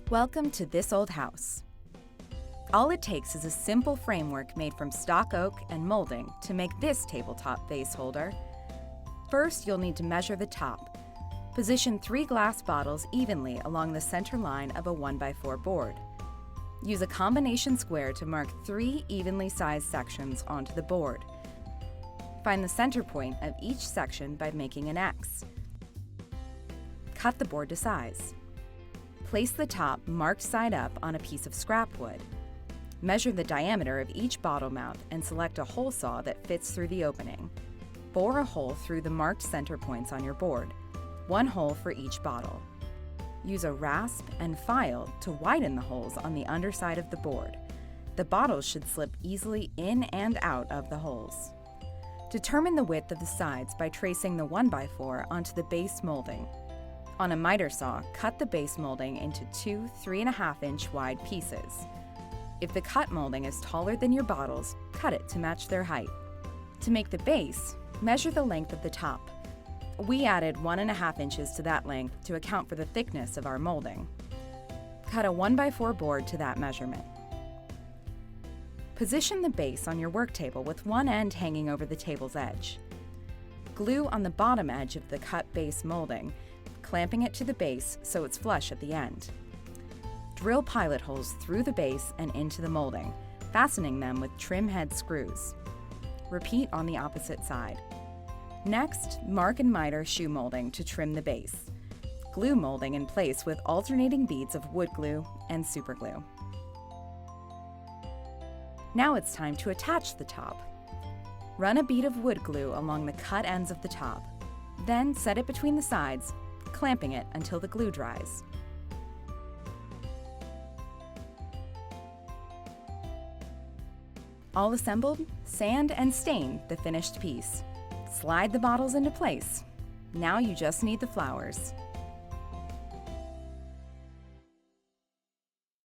Welcome to This Old House. All it takes is a simple framework made from stock oak and molding to make this tabletop vase holder. First, you'll need to measure the top. Position 3 glass bottles evenly along the center line of a 1x4 board. Use a combination square to mark 3 evenly sized sections onto the board. Find the center point of each section by making an X. Cut the board to size. Place the top marked side up on a piece of scrap wood. Measure the diameter of each bottle mouth and select a hole saw that fits through the opening. Bore a hole through the marked center points on your board, 1 hole for each bottle. Use a rasp and file to widen the holes on the underside of the board. The bottles should slip easily in and out of the holes. Determine the width of the sides by tracing the 1x4 onto the base molding. On a miter saw, cut the base molding into 2 3.5-inch wide pieces. If the cut molding is taller than your bottles, cut it to match their height. To make the base, measure the length of the top. We added 1.5 inches to that length to account for the thickness of our molding. Cut a 1x4 board to that measurement. Position the base on your work table with one end hanging over the table's edge. Glue on the bottom edge of the cut base molding, clamping it to the base so it's flush at the end. Drill pilot holes through the base and into the molding, fastening them with trim head screws. Repeat on the opposite side. Next, mark and miter shoe molding to trim the base. Glue molding in place with alternating beads of wood glue and superglue. Now it's time to attach the top. Run a bead of wood glue along the cut ends of the top. Then set it between the sides, clamping it until the glue dries. All assembled, sand and stain the finished piece. Slide the bottles into place. Now you just need the flowers.